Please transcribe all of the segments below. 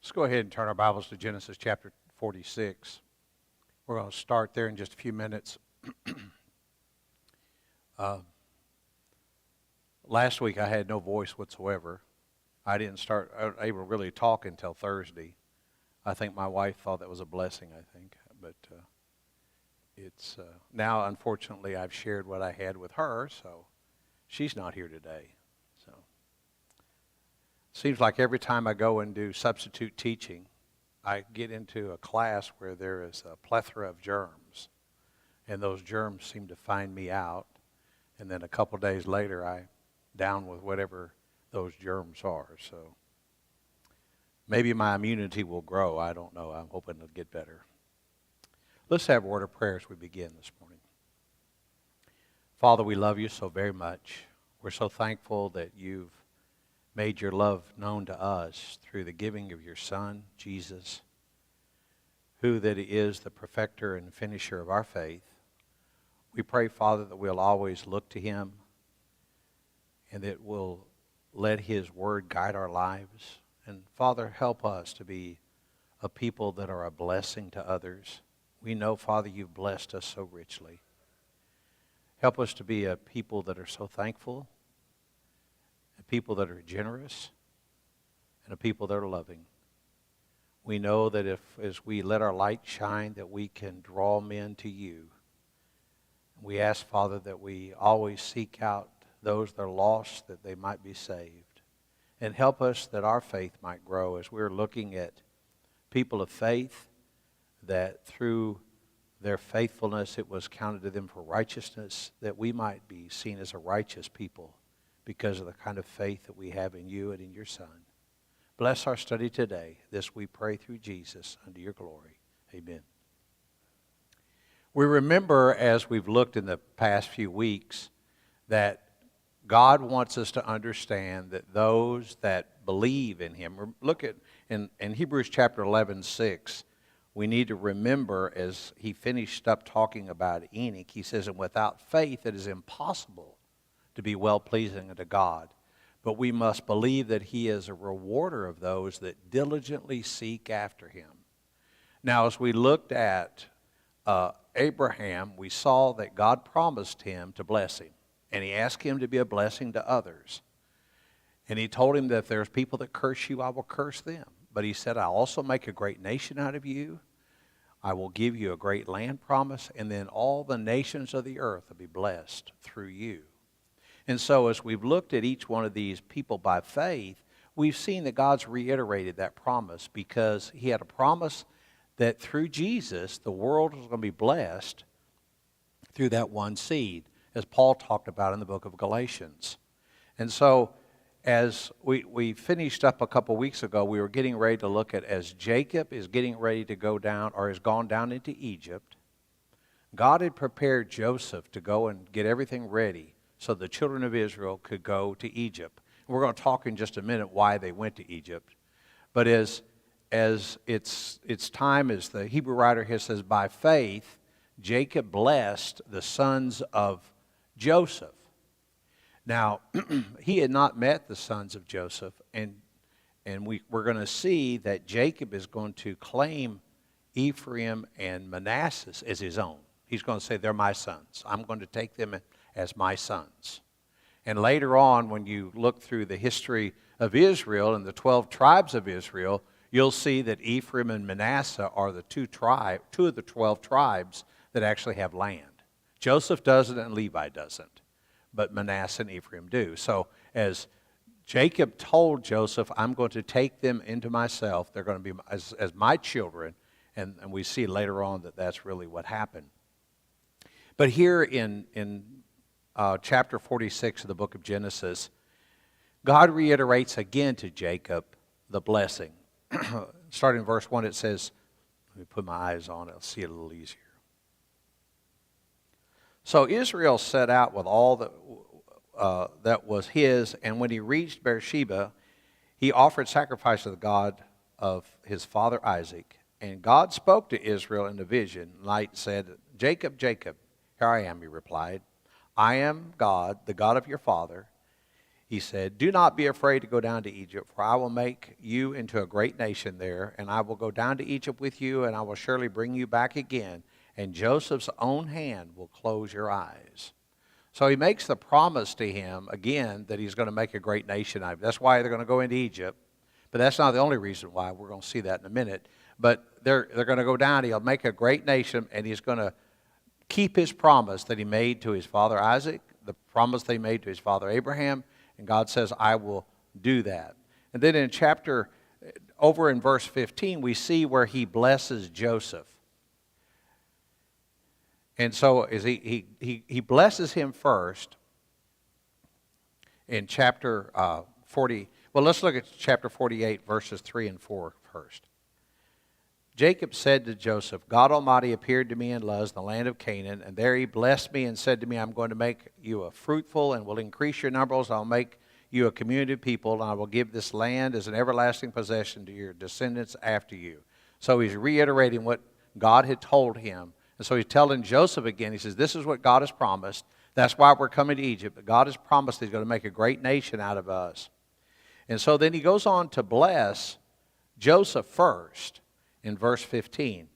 Let's go ahead and turn our Bibles to Genesis chapter 46. We're going to start there in just a few minutes. Last week I had no voice whatsoever. I didn't start able to really talk until Thursday. I think my wife thought that was a blessing, but it's now, unfortunately, I've shared what I had with her, so she's not here today. So seems like every time I go and do substitute teaching, I get into a class where there is a plethora of germs, and those germs seem to find me out, and then a couple days later I'm down with whatever those germs are. So maybe my immunity will grow. I don't know. I'm hoping it'll get better. Let's have a word of prayer as we begin this morning. Father, we love you so very much. We're so thankful that you've made your love known to us through the giving of your Son, Jesus, who that is the perfecter and finisher of our faith. We pray, Father, that we'll always look to him and that we'll let his word guide our lives. And Father, help us to be a people that are a blessing to others. We know, Father, you've blessed us so richly. Help us to be a people that are so thankful, a people that are generous, and a people that are loving. We know that if, as we let our light shine, that we can draw men to you. We ask, Father, that we always seek out those that are lost, that they might be saved. And help us that our faith might grow as we're looking at people of faith, that through their faithfulness it was counted to them for righteousness, that we might be seen as a righteous people because of the kind of faith that we have in you and in your Son. Bless our study today. This we pray through Jesus unto your glory. Amen. We remember, as we've looked in the past few weeks, that God wants us to understand that those that believe in him, look at in Hebrews chapter 11:6, we need to remember, as he finished up talking about Enoch, he says, and without faith it is impossible to be well-pleasing unto God. But we must believe that he is a rewarder of those that diligently seek after him. Now, as we looked at Abraham, we saw that God promised him to bless him. And he asked him to be a blessing to others. And he told him that if there's people that curse you, I will curse them. But he said, I'll also make a great nation out of you. I will give you a great land promise. And then all the nations of the earth will be blessed through you. And so as we've looked at each one of these people by faith, we've seen that God's reiterated that promise because he had a promise that through Jesus, the world was going to be blessed through that one seed, as Paul talked about in the book of Galatians. And so as we finished up a couple weeks ago, we were getting ready to look at as Jacob is getting ready to go down or has gone down into Egypt, God had prepared Joseph to go and get everything ready so the children of Israel could go to Egypt. We're going to talk in just a minute why they went to Egypt. But as it's time, as the Hebrew writer here says, by faith, Jacob blessed the sons of Joseph. Now, he had not met the sons of Joseph, and we're going to see that Jacob is going to claim Ephraim and Manasseh as his own. He's going to say, they're my sons. I'm going to take them as my sons. And later on, when you look through the history of Israel and the 12 tribes of Israel, you'll see that Ephraim and Manasseh are the two of the 12 tribes that actually have land. Joseph doesn't and Levi doesn't, but Manasseh and Ephraim do. So as Jacob told Joseph, I'm going to take them into myself, they're going to be as my children, and we see later on that that's really what happened. But here in chapter 46 of the book of Genesis, God reiterates again to Jacob the blessing. Starting in verse 1, it says, let me put my eyes on it, I'll see it a little easier. So Israel set out with all that was his, and when he reached Beersheba, he offered sacrifice to the God of his father Isaac. And God spoke to Israel in a vision. Light said, Jacob, Jacob. Here I am, he replied. I am God, the God of your father. he said, "Do not be afraid to go down to Egypt, for I will make you into a great nation there, and I will go down to Egypt with you, and I will surely bring you back again, and Joseph's own hand will close your eyes." So he makes the promise to him, again, that he's going to make a great nation out of it. That's why they're going to go into Egypt. But that's not the only reason why. We're going to see that in a minute. But they're going to go down. He'll make a great nation, and he's going to keep his promise that he made to his father Isaac, the promise that he made to his father Abraham. And God says, "I will do that." And then over in verse 15, we see where he blesses Joseph. And so as he blesses him first in chapter 40. Well, let's look at chapter 48, verses 3 and 4 first. Jacob said to Joseph, "God Almighty appeared to me in Luz, the land of Canaan, and there he blessed me and said to me, I'm going to make you a fruitful and will increase your numbers. I'll make you a community of people, and I will give this land as an everlasting possession to your descendants after you." So he's reiterating what God had told him. And so he's telling Joseph again, he says, this is what God has promised. That's why we're coming to Egypt. But God has promised that he's going to make a great nation out of us. And so then he goes on to bless Joseph first in verse 15.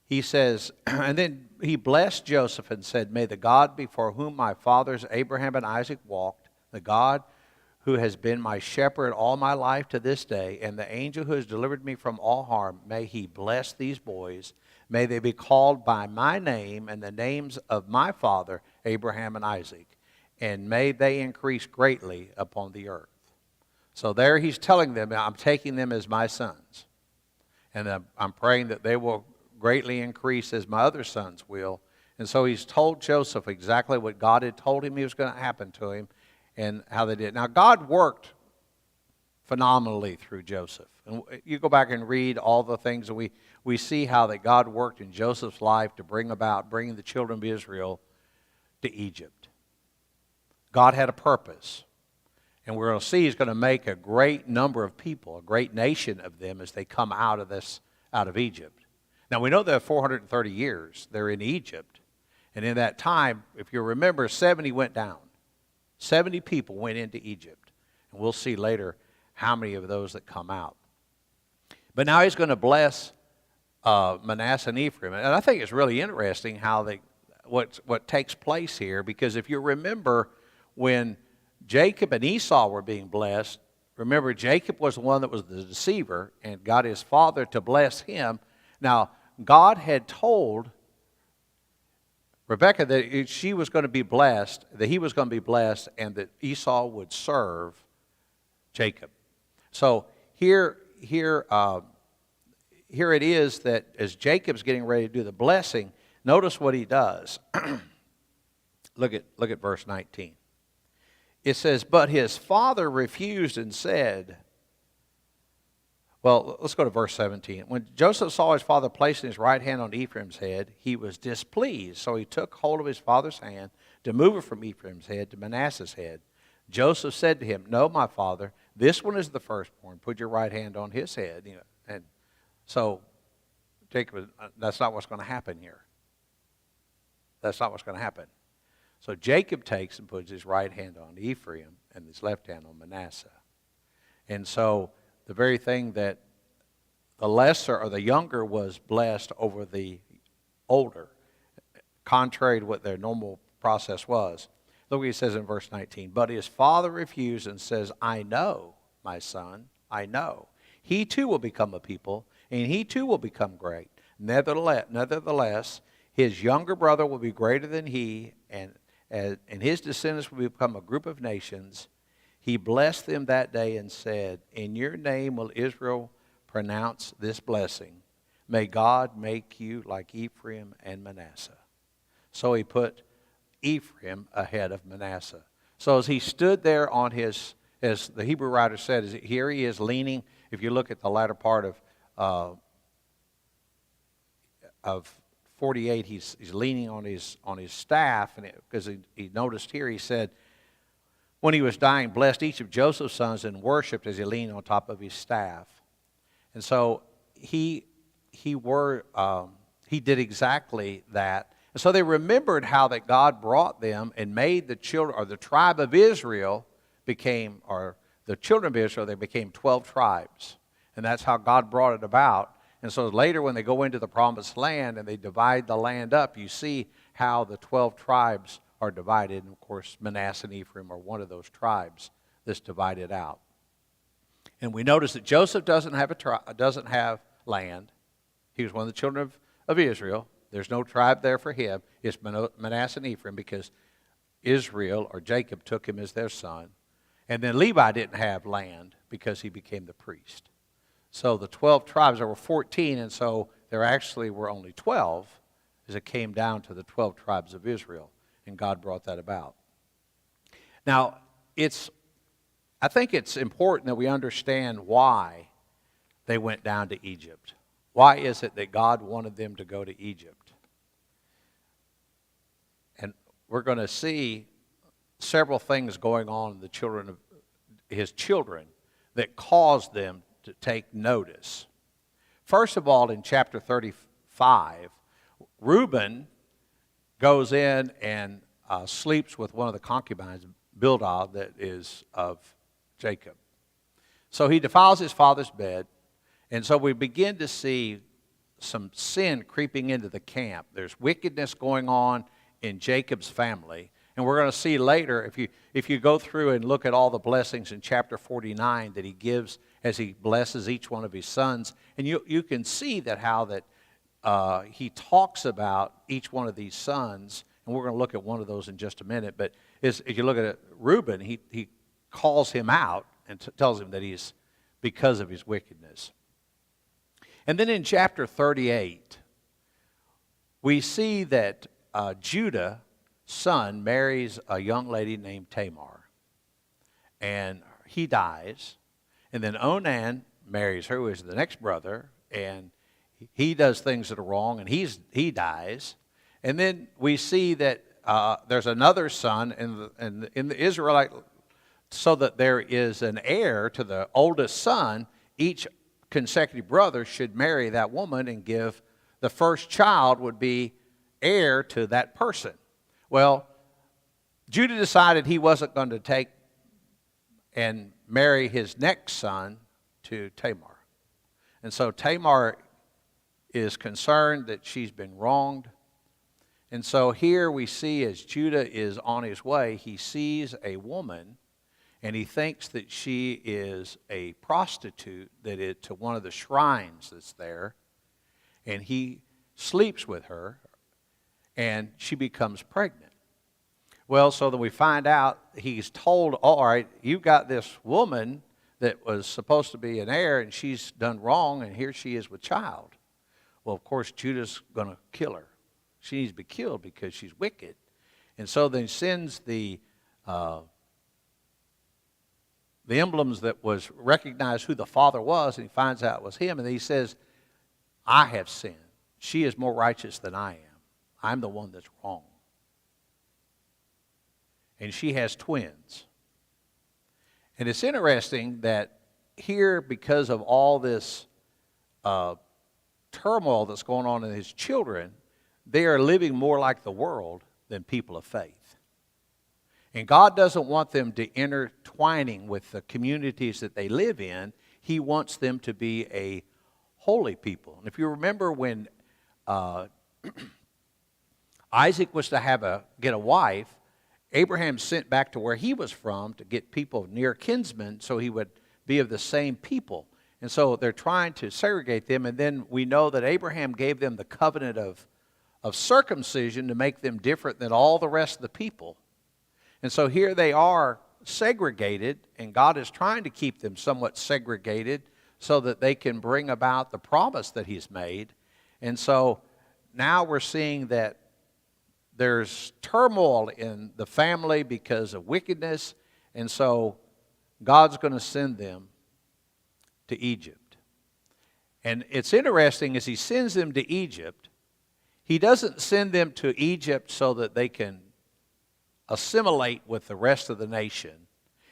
He says, and then he blessed Joseph and said, "May the God before whom my fathers Abraham and Isaac walked, the God who has been my shepherd all my life to this day, and the angel who has delivered me from all harm, may he bless these boys. May they be called by my name and the names of my father Abraham and Isaac, and may they increase greatly upon the earth." So there he's telling them, I'm taking them as my sons. And I'm praying that they will greatly increase as my other sons will. And so he's told Joseph exactly what God had told him he was going to happen to him and how they did. Now, God worked phenomenally through Joseph. And you go back and read all the things that we see how that God worked in Joseph's life to bringing the children of Israel to Egypt. God had a purpose. And we're going to see he's going to make a great number of people, a great nation of them as they come out of Egypt. Now we know that 430 years they're in Egypt. And in that time, if you remember, 70 went down. 70 people went into Egypt. And we'll see later how many of those that come out. But now he's going to bless Manasseh and Ephraim. And I think it's really interesting how what takes place here, because if you remember when Jacob and Esau were being blessed, remember Jacob was the one that was the deceiver and got his father to bless him. Now, God had told Rebekah that she was going to be blessed, that he was going to be blessed, and that Esau would serve Jacob. So here it is that as Jacob's getting ready to do the blessing, notice what he does. Look at verse 19. It says, "But his father refused and said," well, let's go to verse 17. "When Joseph saw his father placing his right hand on Ephraim's head, he was displeased. So he took hold of his father's hand to move it from Ephraim's head to Manasseh's head. Joseph said to him, 'No, my father, this one is the firstborn. Put your right hand on his head.'" And so Jacob, that's not what's going to happen here. That's not what's going to happen. So Jacob takes and puts his right hand on Ephraim and his left hand on Manasseh. And so the very thing that the lesser or the younger was blessed over the older, contrary to what their normal process was. Look what he says in verse 19. "But his father refused and says, 'I know, my son, I know. He too will become a people, and he too will become great. Nevertheless, his younger brother will be greater than he, and his descendants will become a group of nations.' He blessed them that day and said, 'In your name will Israel pronounce this blessing. May God make you like Ephraim and Manasseh.' So he put Ephraim ahead of Manasseh." So as he stood there on his, as the Hebrew writer said, here he is leaning. If you look at the latter part of 48, he's leaning on his staff, and because he noticed here, he said, when he was dying, blessed each of Joseph's sons and worshipped as he leaned on top of his staff. And so he did exactly that. And so they remembered how that God brought them and made the children, or the tribe of Israel, became, or the children of Israel, they became 12 tribes. And that's how God brought it about. And so later when they go into the promised land and they divide the land up, you see how the 12 tribes are divided. And of course, Manasseh and Ephraim are one of those tribes that's divided out. And we notice that Joseph doesn't have land. He was one of the children of Israel. There's no tribe there for him. It's Manasseh and Ephraim because Israel or Jacob took him as their son. And then Levi didn't have land because he became the priest. So the 12 tribes, there were 14, and so there actually were only 12 as it came down to the 12 tribes of Israel, and God brought that about. Now, I think it's important that we understand why they went down to Egypt. Why is it that God wanted them to go to Egypt? And we're going to see several things going on in the children of his children that caused them to take notice. First of all, in chapter 35, Reuben goes in and sleeps with one of the concubines, Bilhah, that is of Jacob. So he defiles his father's bed, and so we begin to see some sin creeping into the camp. There's wickedness going on in Jacob's family. And we're going to see later, if you go through and look at all the blessings in chapter 49 that he gives as he blesses each one of his sons, and you can see that how that he talks about each one of these sons, and we're going to look at one of those in just a minute. But if you look at it, Reuben, he calls him out and tells him that he's because of his wickedness. And then in chapter 38, we see that Judah's son marries a young lady named Tamar. And he dies. And then Onan marries her, who is the next brother, and he does things that are wrong, and he dies. And then we see that there's another son in the Israelite, so that there is an heir to the oldest son. Each consecutive brother should marry that woman and give the first child would be heir to that person. Well, Judah decided he wasn't going to take and marry his next son to Tamar. And so Tamar is concerned that she's been wronged. And so here we see as Judah is on his way, he sees a woman and he thinks that she is a prostitute that is to one of the shrines that's there. And he sleeps with her and she becomes pregnant. Well, so then we find out he's told, all right, you've got this woman that was supposed to be an heir and she's done wrong and here she is with child. Well, of course, Judah's going to kill her. She needs to be killed because she's wicked. And so then he sends the emblems that was recognized who the father was, and he finds out it was him, and he says, I have sinned. She is more righteous than I am. I'm the one that's wrong. And she has twins. And it's interesting that here, because of all this turmoil that's going on in his children, they are living more like the world than people of faith. And God doesn't want them to intertwining with the communities that they live in. He wants them to be a holy people. And if you remember when Isaac was to get a wife, Abraham sent back to where he was from to get people near kinsmen so he would be of the same people. And so they're trying to segregate them. And then we know that Abraham gave them the covenant of circumcision to make them different than all the rest of the people. And so here they are segregated, and God is trying to keep them somewhat segregated so that they can bring about the promise that he's made. And so now we're seeing that there's turmoil in the family because of wickedness, and so God's going to send them to Egypt. And it's interesting, as he sends them to Egypt, he doesn't send them to Egypt so that they can assimilate with the rest of the nation.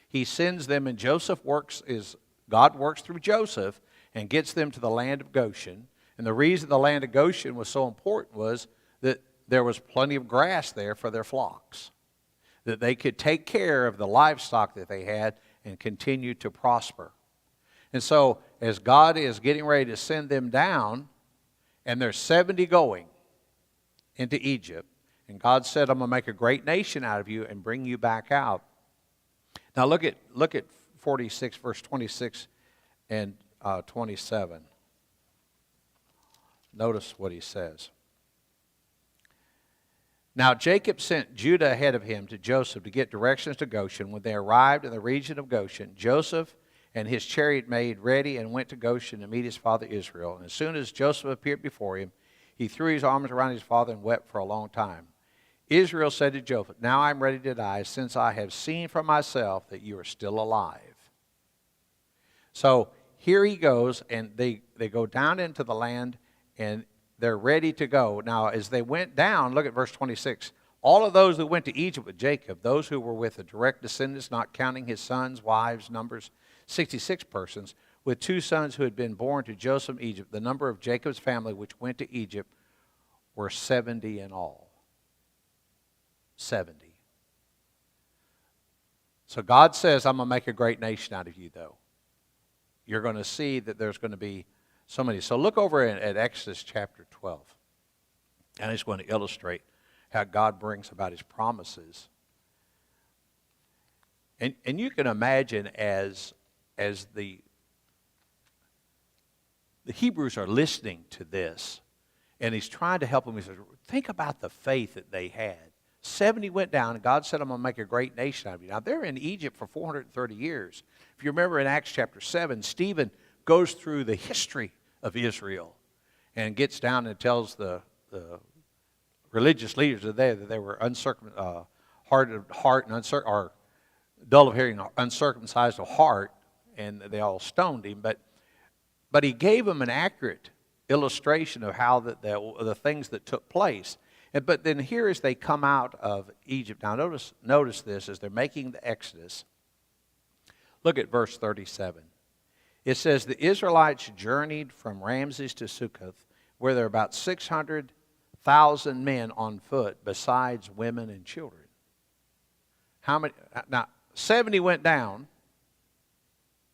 He sends them, and God works through Joseph and gets them to the land of Goshen. And the reason the land of Goshen was so important was that there was plenty of grass there for their flocks. that they could take care of the livestock that they had and continue to prosper. And so as God is getting ready to send them down, and there's 70 going into Egypt, and God said, I'm going to make a great nation out of you and bring you back out. Now look at 46, verse 26 and 27. Notice what he says. Now Jacob sent Judah ahead of him to Joseph to get directions to Goshen. When they arrived in the region of Goshen, Joseph and his chariot made ready and went to Goshen to meet his father Israel. And as soon as Joseph appeared before him, he threw his arms around his father and wept for a long time. Israel said to Joseph, now I am ready to die, since I have seen for myself that you are still alive. So here he goes, and they go down into the land, and they're ready to go. Now, as they went down, look at verse 26. All of those who went to Egypt with Jacob, those who were with the direct descendants, not counting his sons, wives, numbers 66 persons, with 2 sons who had been born to Joseph in Egypt, the number of Jacob's family which went to Egypt were 70 in all. 70. So God says, I'm going to make a great nation out of you, though. You're going to see that there's going to be so many. So look over at Exodus chapter 12. And I just want to illustrate how God brings about his promises. And you can imagine as the Hebrews are listening to this, and he's trying to help them. He says, think about the faith that they had. 70 went down, and God said, I'm going to make a great nation out of you. Now, they're in Egypt for 430 years. If you remember in Acts chapter 7, Stephen goes through the history of Israel and gets down and tells the religious leaders there that they were hard of heart and or dull of hearing, uncircumcised of heart, and they all stoned him. But he gave them an accurate illustration of how the things that took place. But then here as they come out of Egypt, now notice this, as they're making the Exodus, look at verse 37. It says, the Israelites journeyed from Ramses to Succoth, where there are about 600,000 men on foot, besides women and children. How many? Now, 70 went down.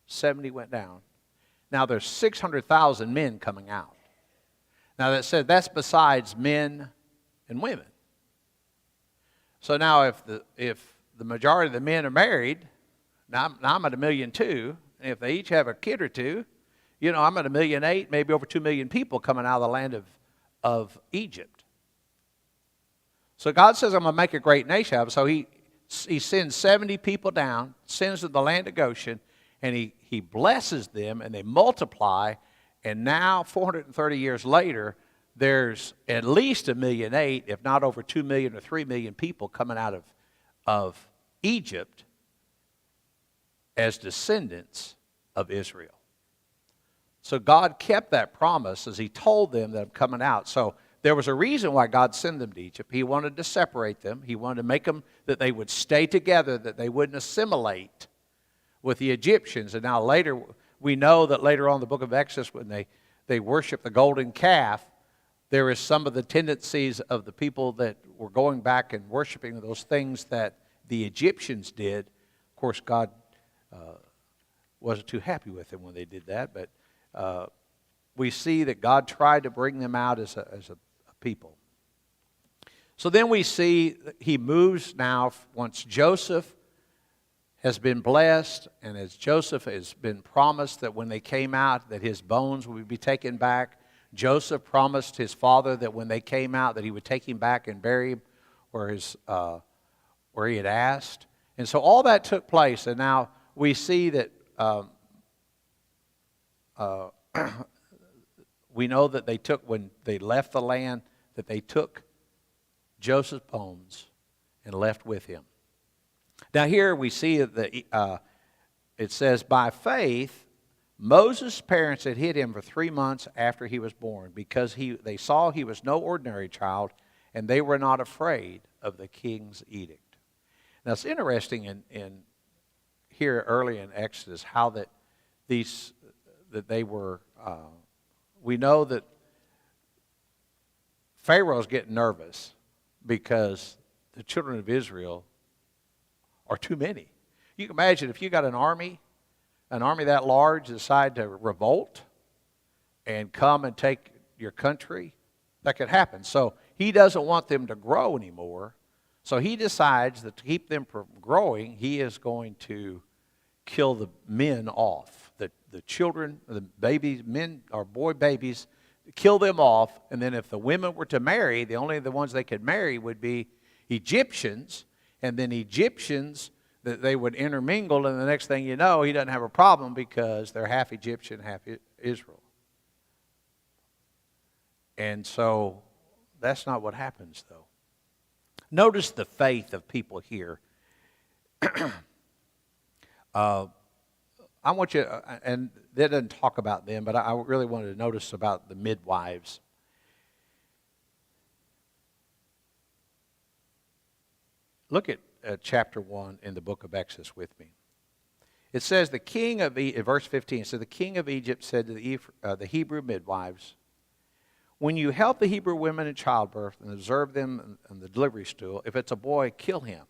70 went down. Now there's 600,000 men coming out. Now that said, that's besides men and women. So now if the majority of the men are married, now I'm at 1.2 million, and if they each have a kid or two, I'm at 1.8 million, maybe over 2 million people coming out of the land of Egypt. So God says, I'm going to make a great nation of them. So he sends 70 people down, sends them to the land of Goshen, and he blesses them, and they multiply, and now 430 years later, there's at least 1.8 million, if not over 2 million or 3 million people coming out of Egypt as descendants of Israel. So God kept that promise as he told them that I'm coming out. So there was a reason why God sent them to Egypt. He wanted to separate them. He wanted to make them that they would stay together, that they wouldn't assimilate with the Egyptians. And now later, we know that later on in the book of Exodus, when they worship the golden calf, there is some of the tendencies of the people that were going back and worshiping those things that the Egyptians did. Of course, God wasn't too happy with them when they did that, but we see that God tried to bring them out as a people. So then we see he moves now, once Joseph has been blessed, and as Joseph has been promised that when they came out that his bones would be taken back. Joseph promised his father that when they came out that he would take him back and bury him where he had asked. And so all that took place, and now we see that we know that when they left the land, that they took Joseph's bones and left with him. Now here we see that it says, by faith, Moses' parents had hid him for 3 months after he was born, because they saw he was no ordinary child, and they were not afraid of the king's edict. Now it's interesting in here early in Exodus how that they were. We know that Pharaoh's getting nervous because the children of Israel or too many. You can imagine if you got an army that large decide to revolt and come and take your country, that could happen. So he doesn't want them to grow anymore. So he decides that to keep them from growing, he is going to kill the men off. The children, the babies, men or boy babies, kill them off. And then if the women were to marry, the ones they could marry would be Egyptians. And then Egyptians, that they would intermingle. And the next thing you know, he doesn't have a problem because they're half Egyptian, half Israel. And so that's not what happens, though. Notice the faith of people here. I want you, and they didn't talk about them, but I really wanted to notice about the midwives. Look at chapter 1 in the book of Exodus with me. It says, the king of verse 15, so the king of Egypt said to the Hebrew midwives, when you help the Hebrew women in childbirth and observe them on the delivery stool, if it's a boy, kill him.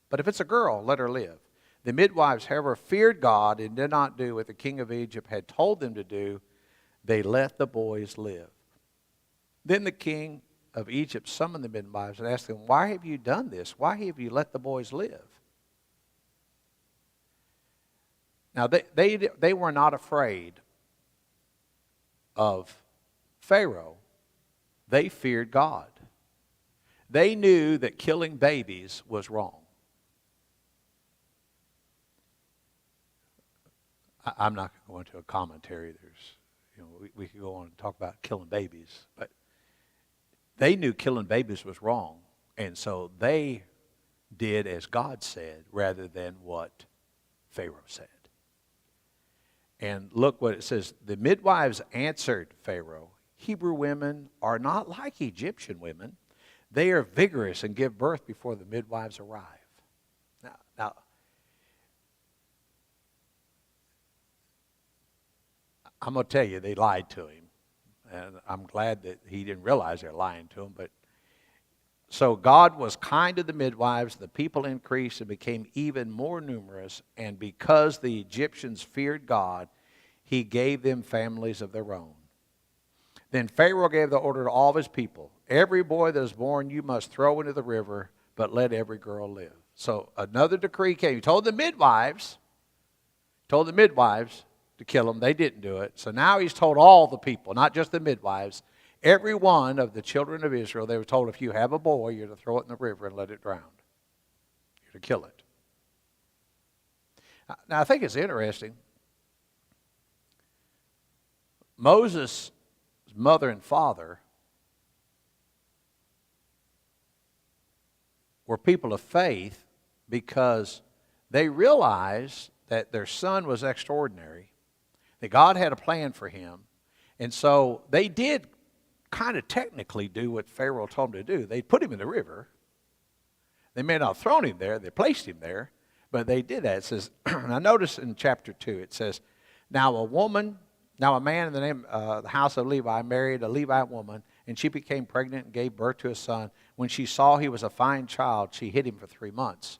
But if it's a girl, let her live. The midwives, however, feared God and did not do what the king of Egypt had told them to do. They let the boys live. Then the king of Egypt summoned the midwives and asked them, why have you done this? Why have you let the boys live? Now, they were not afraid of Pharaoh. They feared God. They knew that killing babies was wrong. I'm not going to go into a commentary. We could go on and talk about killing babies, but they knew killing babies was wrong, and so they did as God said rather than what Pharaoh said. And look what it says. The midwives answered Pharaoh, Hebrew women are not like Egyptian women. They are vigorous and give birth before the midwives arrive. Now, I'm going to tell you, they lied to him. And I'm glad that he didn't realize they're lying to him. But so God was kind to the midwives. The people increased and became even more numerous. And because the Egyptians feared God, he gave them families of their own. Then Pharaoh gave the order to all of his people, every boy that is born you must throw into the river, but let every girl live. So another decree came. He told the midwives to kill them. They didn't do it. So now he's told all the people, not just the midwives, every one of the children of Israel, they were told, if you have a boy, you're to throw it in the river and let it drown. You're to kill it. Now, I think it's interesting. Moses' mother and father were people of faith because they realized that their son was extraordinary, that God had a plan for him, and so they did kind of technically do what Pharaoh told them to do. They put him in the river. They may not have thrown him there, they placed him there, but they did that. It says, now notice in chapter 2, it says, Now a man in the name the house of Levi married a Levite woman, and she became pregnant and gave birth to a son. When she saw he was a fine child, she hid him for 3 months.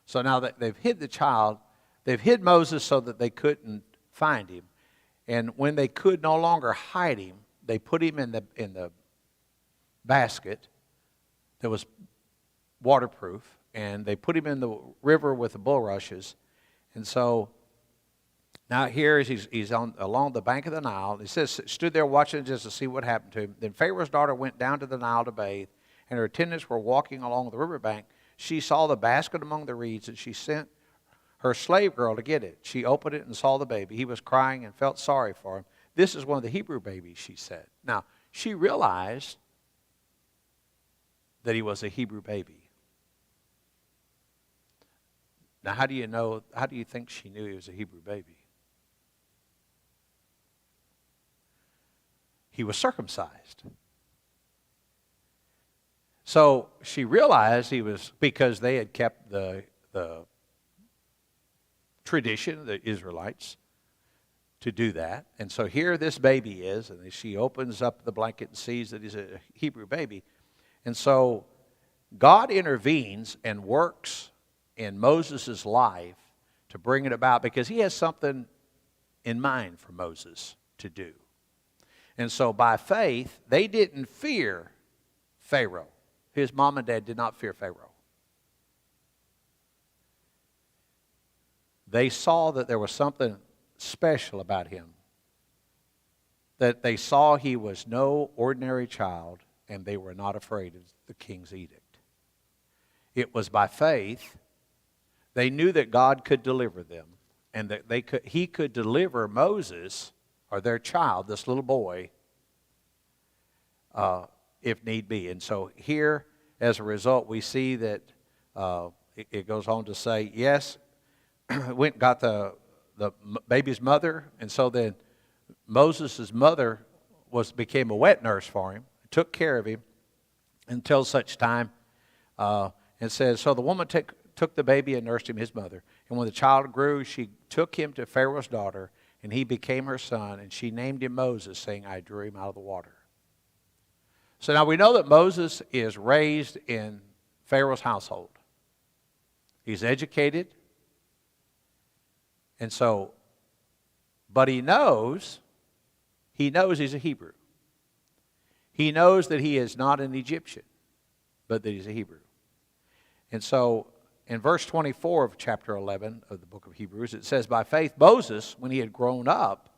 So now that they've hid the child, they've hid Moses so that they couldn't find him. And when they could no longer hide him, they put him in the basket that was waterproof, and they put him in the river with the bulrushes. And so now here he's along the bank of the Nile. He says, stood there watching just to see what happened to him. Then Pharaoh's daughter went down to the Nile to bathe, and her attendants were walking along the riverbank. She saw the basket among the reeds, and she sent her slave girl to get it. She opened it and saw the baby. He was crying and felt sorry for him. This is one of the Hebrew babies, she said. Now, she realized that he was a Hebrew baby. Now, how do you think she knew he was a Hebrew baby? He was circumcised. So she realized he was, because they had kept the tradition of the Israelites to do that. And so here this baby is, and she opens up the blanket and sees that he's a Hebrew baby. And so God intervenes and works in Moses' life to bring it about, because he has something in mind for Moses to do. And so by faith, they didn't fear Pharaoh. His mom and dad did not fear Pharaoh. They saw that there was something special about him, that they saw he was no ordinary child, and they were not afraid of the king's edict. It was by faith. They knew that God could deliver them, and that he could deliver Moses, or their child, this little boy, if need be. And so here, as a result, we see that it goes on to say, yes, went and got the baby's mother, and so then Moses' mother became a wet nurse for him, took care of him until such time, and says, so the woman took the baby and nursed him, his mother. And when the child grew, she took him to Pharaoh's daughter, and he became her son, and she named him Moses, saying, I drew him out of the water. So now we know that Moses is raised in Pharaoh's household. He's educated. And so, but he knows he's a Hebrew. He knows that he is not an Egyptian, but that he's a Hebrew. And so, in verse 24 of chapter 11 of the book of Hebrews, it says, by faith Moses, when he had grown up,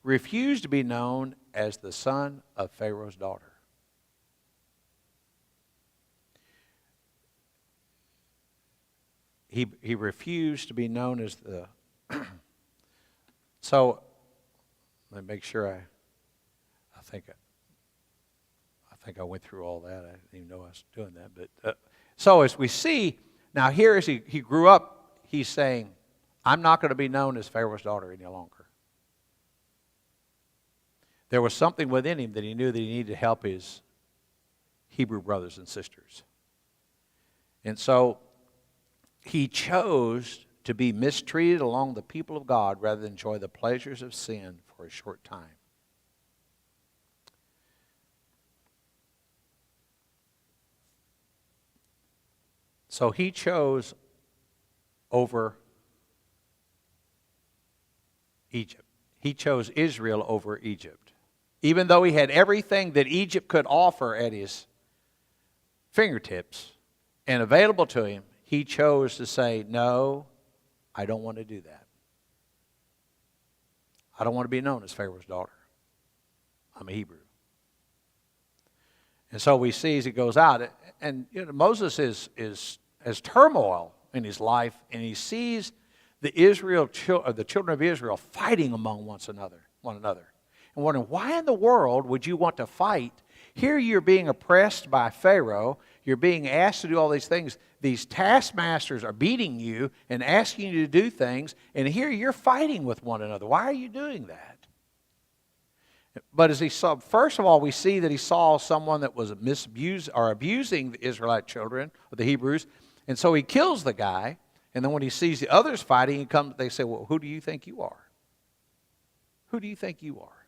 refused to be known as the son of Pharaoh's daughter. He refused to be known as the... So, let me make sure I think I went through all that. I didn't even know I was doing that. But so as we see, now here as he grew up, he's saying, I'm not going to be known as Pharaoh's daughter any longer. There was something within him that he knew that he needed to help his Hebrew brothers and sisters. And so he chose to be mistreated along the people of God rather than enjoy the pleasures of sin for a short time. So he chose over Egypt. He chose Israel over Egypt. Even though he had everything that Egypt could offer at his fingertips and available to him, he chose to say, no, I don't want to do that. I don't want to be known as Pharaoh's daughter. I'm a Hebrew. And so we see as he goes out, and Moses has turmoil in his life, and he sees the children of Israel fighting among one another, and wondering, why in the world would you want to fight? Here you're being oppressed by Pharaoh. You're being asked to do all these things. These taskmasters are beating you and asking you to do things, and here you're fighting with one another. Why are you doing that? But as he saw, first of all, we see that he saw someone that was abusing the Israelite children, or the Hebrews, and so he kills the guy. And then when he sees the others fighting, they say, well, who do you think you are? Who do you think you are?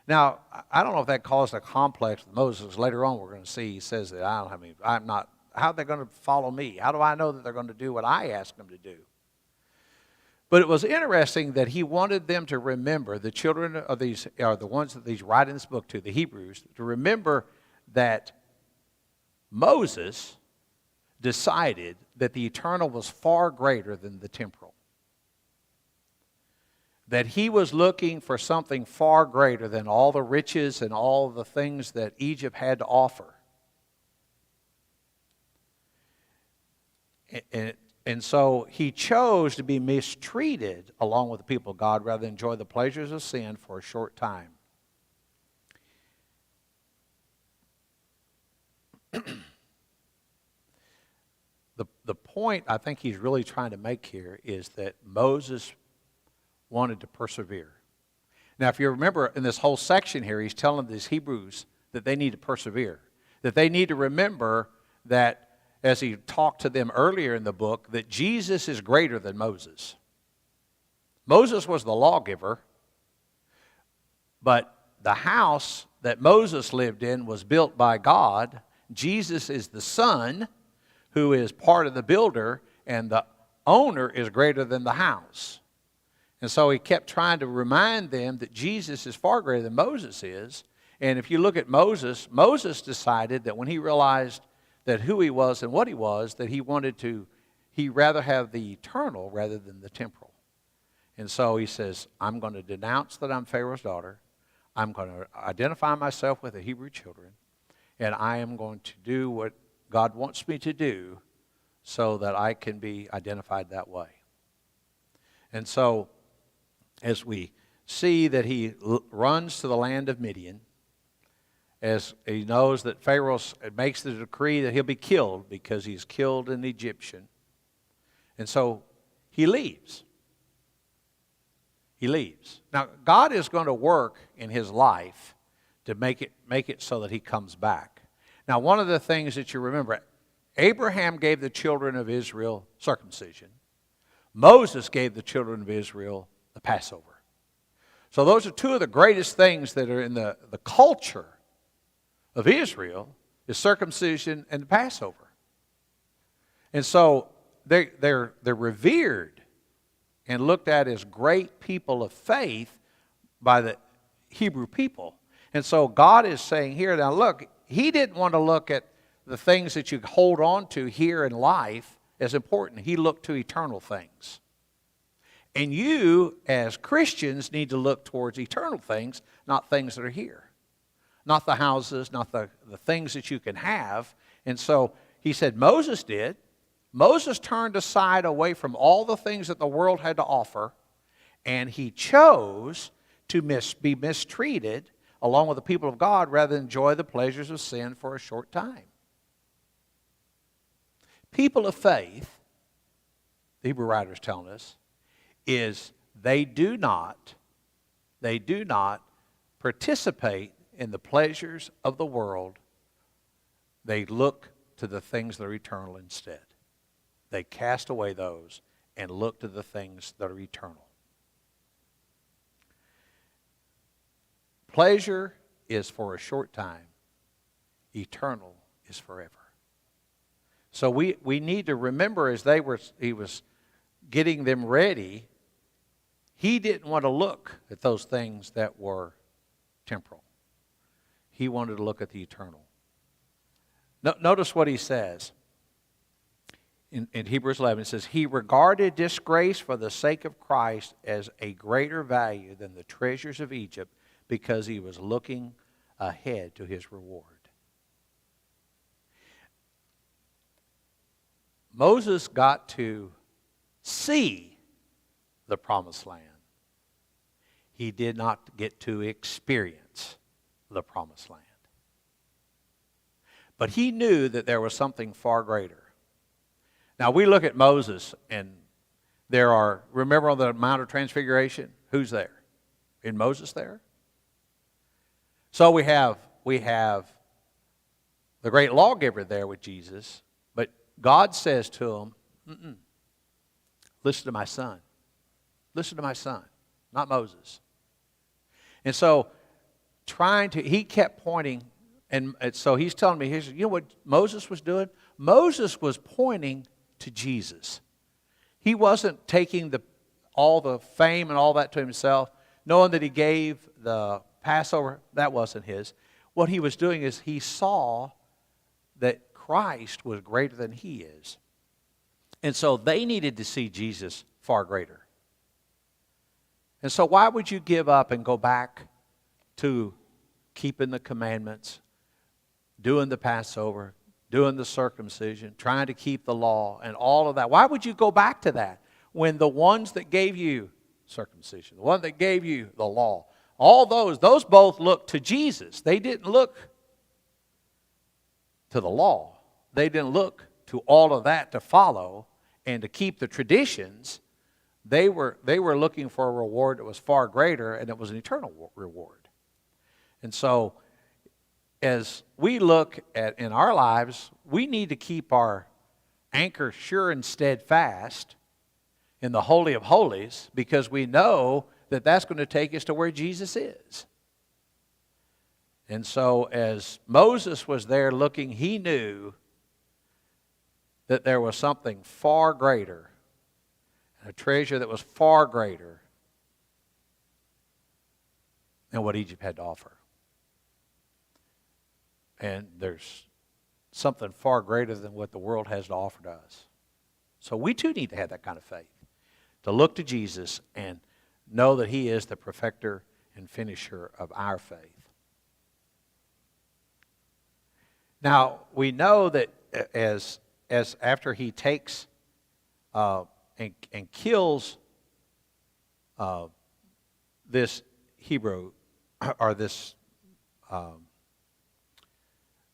Now, I don't know if that caused a complex with Moses. Later on, we're going to see he says that how are they going to follow me? How do I know that they're going to do what I ask them to do? But it was interesting that he wanted them to remember, the children of these, are the ones that he's writing this book to, the Hebrews, to remember that Moses decided that the eternal was far greater than the temporal. That he was looking for something far greater than all the riches and all the things that Egypt had to offer. And so he chose to be mistreated along with the people of God rather than enjoy the pleasures of sin for a short time. The point I think he's really trying to make here is that Moses wanted to persevere. Now, if you remember in this whole section here, he's telling these Hebrews that they need to persevere, that they need to remember that, as he talked to them earlier in the book, that Jesus is greater than Moses. Moses was the lawgiver, but the house that Moses lived in was built by God. Jesus is the Son who is part of the builder, and the owner is greater than the house. And so he kept trying to remind them that Jesus is far greater than Moses is. And if you look at Moses, Moses decided that when he realized that who he was and what he was, that he'd rather have the eternal rather than the temporal. And so he says, I'm going to denounce that I'm Pharaoh's daughter. I'm going to identify myself with the Hebrew children. And I am going to do what God wants me to do so that I can be identified that way. And so as we see that he runs to the land of Midian, as he knows that Pharaoh makes the decree that he'll be killed because he's killed an Egyptian. And so he leaves. He leaves. Now, God is going to work in his life to make it so that he comes back. Now, one of the things that you remember, Abraham gave the children of Israel circumcision. Moses gave the children of Israel the Passover. So those are two of the greatest things that are in the culture of Israel, is circumcision and the Passover. And so they're revered and looked at as great people of faith by the Hebrew people. And so God is saying here, now look, he didn't want to look at the things that you hold on to here in life as important. He looked to eternal things. And you, as Christians, need to look towards eternal things, not things that are here. Not the houses, not the things that you can have. And so he said Moses did. Moses turned aside away from all the things that the world had to offer, and he chose to be mistreated along with the people of God rather than enjoy the pleasures of sin for a short time. People of faith, the Hebrew writer is telling us, is they do not participate in the pleasures of the world. They look to the things that are eternal instead. They cast away those and look to the things that are eternal. Pleasure is for a short time. Eternal is forever. So we need to remember as he was getting them ready, he didn't want to look at those things that were temporal. He wanted to look at the eternal. Notice what he says. In Hebrews 11, it says, he regarded disgrace for the sake of Christ as a greater value than the treasures of Egypt because he was looking ahead to his reward. Moses got to see the promised land. He did not get to experience the promised land. But he knew that there was something far greater. Now we look at Moses, and remember on the Mount of Transfiguration, who's there? Is Moses there? So we have the great lawgiver there with Jesus, but God says to him, listen to my son. Listen to my son, not Moses. And so he kept pointing, and so he's telling me, you know what Moses was doing? Moses was pointing to Jesus. He wasn't taking all the fame and all that to himself, knowing that he gave the Passover. That wasn't his. What he was doing is he saw that Christ was greater than he is. And so they needed to see Jesus far greater. And so why would you give up and go back to keeping the commandments, doing the Passover, doing the circumcision, trying to keep the law and all of that? Why would you go back to that when the ones that gave you circumcision, the one that gave you the law, all those both looked to Jesus. They didn't look to the law. They didn't look to all of that to follow and to keep the traditions. They were looking for a reward that was far greater, and it was an eternal reward. And so as we look at in our lives, we need to keep our anchor sure and steadfast in the Holy of Holies, because we know that that's going to take us to where Jesus is. And so as Moses was there looking, he knew that there was something far greater, a treasure that was far greater than what Egypt had to offer. And there's something far greater than what the world has to offer to us. So we too need to have that kind of faith, to look to Jesus and know that He is the perfecter and finisher of our faith. Now, we know that as after He takes and kills this Hebrew, or this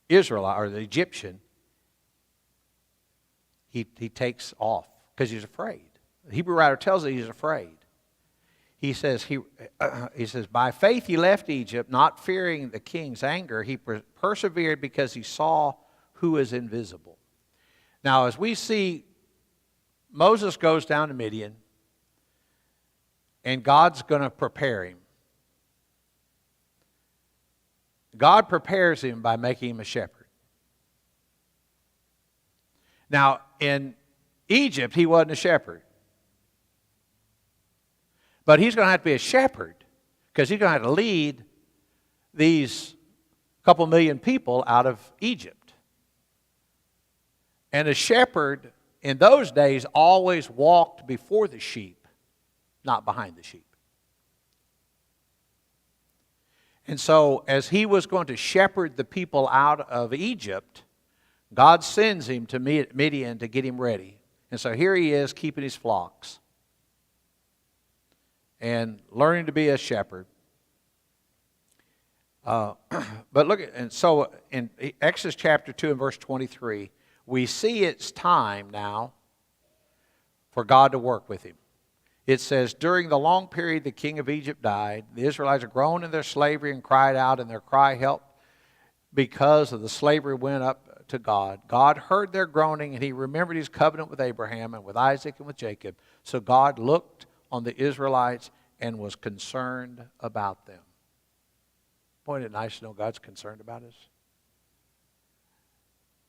Israelite, or the Egyptian, he takes off because he's afraid. The Hebrew writer tells us he's afraid. He says, by faith he left Egypt, not fearing the king's anger. He persevered because he saw who is invisible. Now, as we see, Moses goes down to Midian, and God's going to prepare him. God prepares him by making him a shepherd. Now, in Egypt, he wasn't a shepherd. But he's going to have to be a shepherd because he's going to have to lead these couple million people out of Egypt. And a shepherd in those days always walked before the sheep, not behind the sheep. And so, as he was going to shepherd the people out of Egypt, God sends him to Midian to get him ready. And so here he is keeping his flocks and learning to be a shepherd. But look, and so in Exodus chapter 2 and verse 23, we see it's time now for God to work with him. It says, during the long period the king of Egypt died, the Israelites groaned in their slavery and cried out, and their cry helped because of the slavery went up to God. God heard their groaning, and He remembered His covenant with Abraham and with Isaac and with Jacob. So God looked on the Israelites and was concerned about them. Boy, isn't it nice to know God's concerned about us?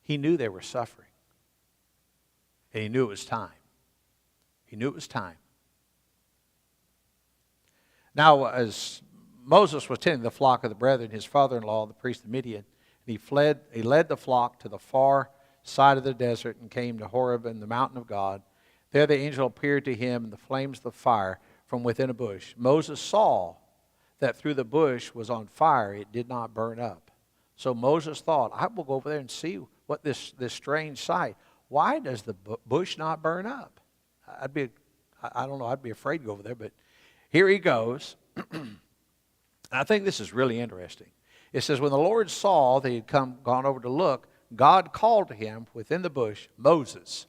He knew they were suffering, and He knew it was time. He knew it was time. Now, as Moses was tending the flock of the brethren, his father-in-law, the priest of Midian, he led the flock to the far side of the desert and came to Horeb and the mountain of God. There the angel appeared to him in the flames of the fire from within a bush. Moses saw that through the bush was on fire, it did not burn up. So Moses thought, I will go over there and see what this strange sight. Why does the bush not burn up? I'd be afraid to go over there, but here he goes. I think this is really interesting. It says, when the Lord saw that he had gone over to look, God called to him within the bush, Moses.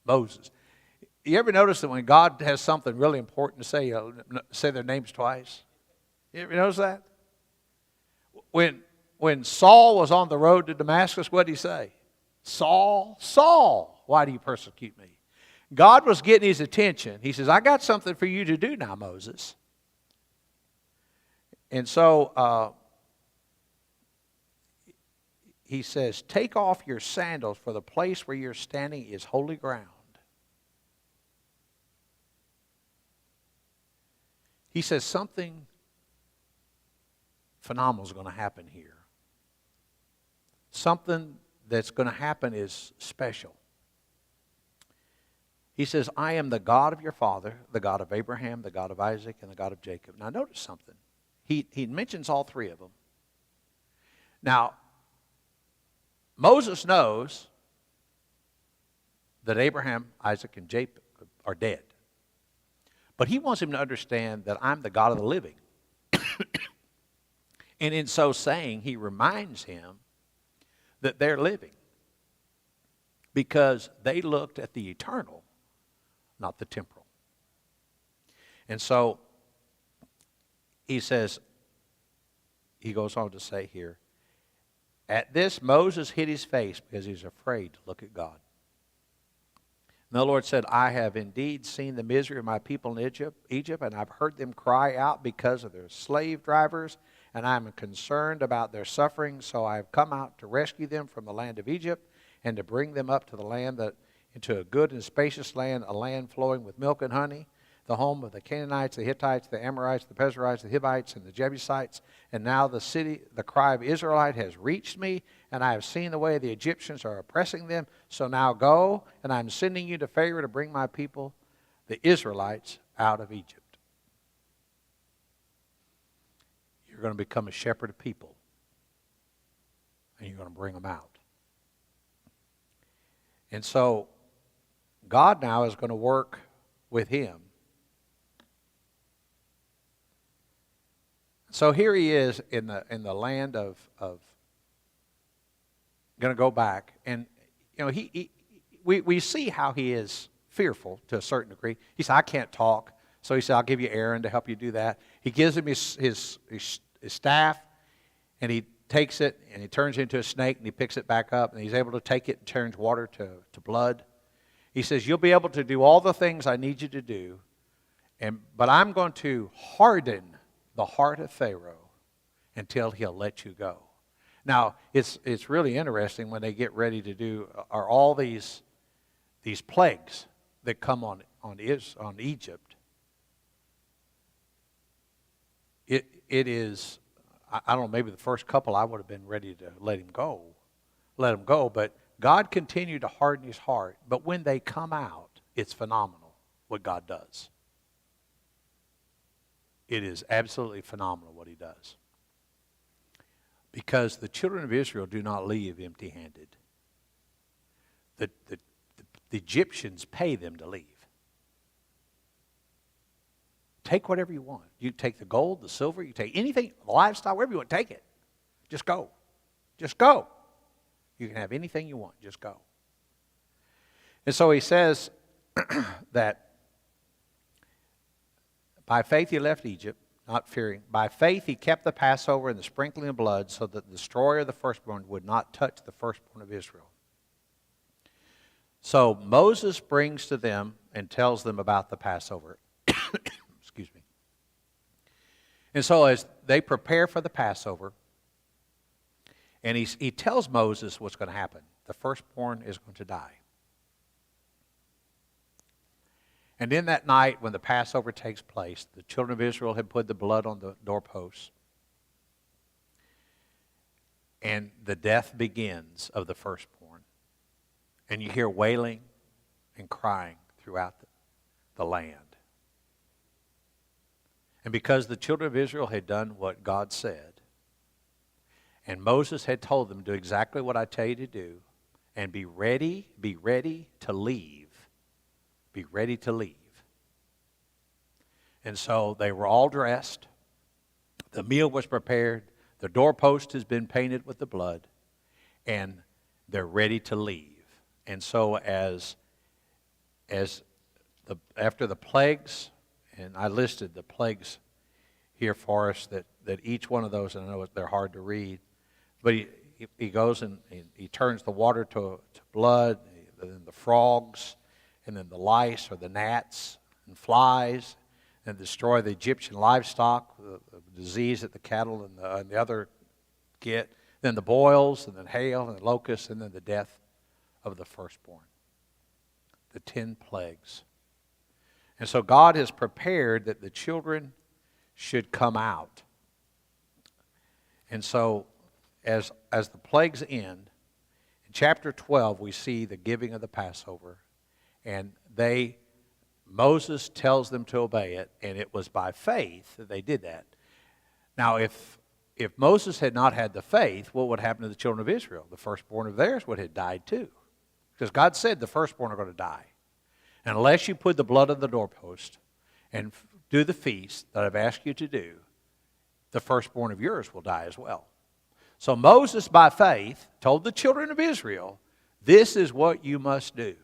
Moses. You ever notice that when God has something really important to say, say their names twice? You ever notice that? When Saul was on the road to Damascus, what did he say? Saul, Saul, why do you persecute me? God was getting his attention. He says, I got something for you to do now, Moses. And so he says, take off your sandals, for the place where you're standing is holy ground. He says something phenomenal is going to happen here. Something that's going to happen is special. He says, I am the God of your father, the God of Abraham, the God of Isaac, and the God of Jacob. Now notice something. He mentions all three of them. Now, Moses knows that Abraham, Isaac, and Jacob are dead. But he wants him to understand that I'm the God of the living. And in so saying, he reminds him that they're living because they looked at the eternal, not the temporal. And so he says, he goes on to say here, at this Moses hid his face because he's afraid to look at God. And the Lord said, I have indeed seen the misery of my people in Egypt, and I've heard them cry out because of their slave drivers, and I'm concerned about their suffering, so I have come out to rescue them from the land of Egypt and to bring them up to the land into a good and spacious land, a land flowing with milk and honey, the home of the Canaanites, the Hittites, the Amorites, the Perizzites, the Hivites, and the Jebusites. And now the cry of Israelite has reached me, and I have seen the way the Egyptians are oppressing them. So now go, and I'm sending you to Pharaoh to bring my people, the Israelites, out of Egypt. You're going to become a shepherd of people, and you're going to bring them out. And so God now is going to work with him. So here he is in the land of going to go back, and we see how he is fearful to a certain degree. He said, I can't talk. So he said, I'll give you Aaron to help you do that. He gives him his staff, and he takes it, and he turns it into a snake, and he picks it back up, and he's able to take it and turns water to blood. He says, you'll be able to do all the things I need you to do, but I'm going to harden the heart of Pharaoh until he'll let you go. Now, it's really interesting when they get ready to do are all these plagues that come on Egypt. It is, I don't know, maybe the first couple I would have been ready to let him go, but God continued to harden his heart. But when they come out, it's phenomenal what God does. It is absolutely phenomenal what he does. Because the children of Israel do not leave empty-handed. The Egyptians pay them to leave. Take whatever you want. You take the gold, the silver, you take anything, the livestock, whatever you want, take it. Just go. Just go. You can have anything you want. Just go. And so he says that by faith he left Egypt, not fearing. By faith he kept the Passover and the sprinkling of blood so that the destroyer of the firstborn would not touch the firstborn of Israel. So Moses brings to them and tells them about the Passover. Excuse me. And so as they prepare for the Passover, and he tells Moses what's going to happen. The firstborn is going to die. And in that night when the Passover takes place, the children of Israel had put the blood on the doorposts. And the death begins of the firstborn. And you hear wailing and crying throughout the land. And because the children of Israel had done what God said, and Moses had told them, do exactly what I tell you to do, and be ready to leave. Be ready to leave. And so they were all dressed. The meal was prepared. The doorpost has been painted with the blood. And they're ready to leave. And so after the plagues, and I listed the plagues here for us, that each one of those, and I know they're hard to read, but he goes and he turns the water to blood, and then the frogs, and then the lice or the gnats and flies, and destroy the Egyptian livestock, the disease that the cattle and the other get, then the boils, and then hail, and the locusts, and then the death of the firstborn. The 10 plagues. And so God has prepared that the children should come out. And so as the plagues end, in chapter 12 we see the giving of the Passover, and Moses tells them to obey it, and it was by faith that they did that. Now if Moses had not had the faith, what would happen to the children of Israel? The firstborn of theirs would have died too. Because God said the firstborn are going to die. And unless you put the blood on the doorpost and do the feast that I've asked you to do, the firstborn of yours will die as well. So Moses, by faith, told the children of Israel, this is what you must do.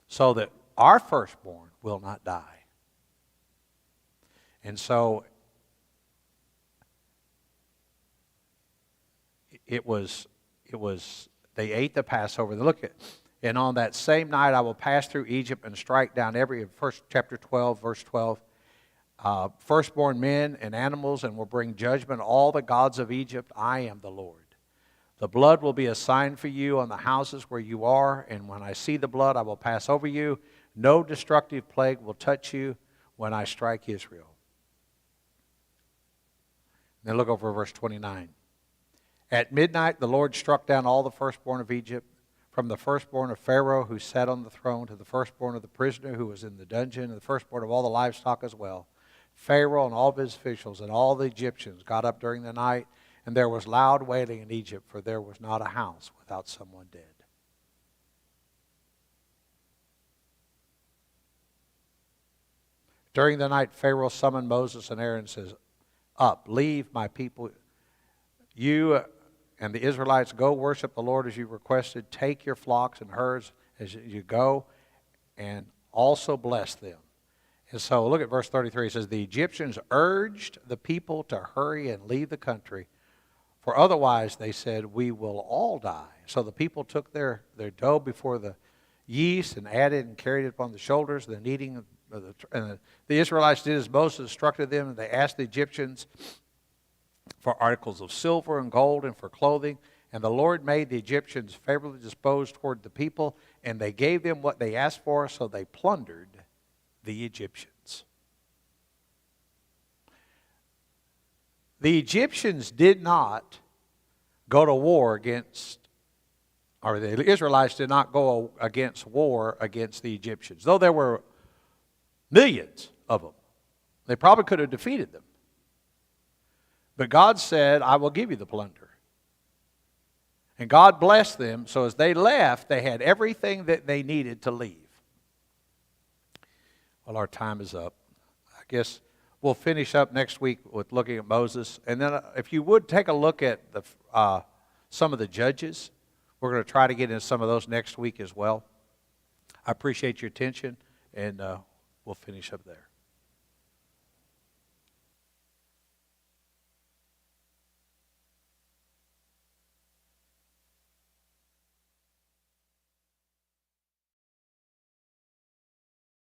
So that our firstborn will not die. And so it was they ate the Passover. Look at, and on that same night I will pass through Egypt and strike down first chapter 12, verse 12, firstborn men and animals, and will bring judgment on all the gods of Egypt. I am the Lord. The blood will be a sign for you on the houses where you are, and when I see the blood, I will pass over you. No destructive plague will touch you when I strike Israel. Now look over verse 29. At midnight the Lord struck down all the firstborn of Egypt, from the firstborn of Pharaoh who sat on the throne to the firstborn of the prisoner who was in the dungeon, and the firstborn of all the livestock as well. Pharaoh and all of his officials and all the Egyptians got up during the night, and there was loud wailing in Egypt, for there was not a house without someone dead. During the night, Pharaoh summoned Moses and Aaron and says, Up, leave my people. You and the Israelites go worship the Lord as you requested. Take your flocks and herds as you go, and also bless them. And so look at verse 33. It says, The Egyptians urged the people to hurry and leave the country, for otherwise, they said, we will all die. So the people took their dough before the yeast and added and carried it upon the shoulders, the kneading and the Israelites did as Moses instructed them, and they asked the Egyptians for articles of silver and gold and for clothing. And the Lord made the Egyptians favorably disposed toward the people, and they gave them what they asked for, so they plundered the Egyptians. The Egyptians did not go to war against, or the Israelites did not go against war against the Egyptians, though there were millions of them. They probably could have defeated them. But God said, I will give you the plunder. And God blessed them, so as they left, they had everything that they needed to leave. Well, our time is up. I guess we'll finish up next week with looking at Moses. And then if you would take a look at some of the judges. We're going to try to get into some of those next week as well. I appreciate your attention, and we'll finish up there.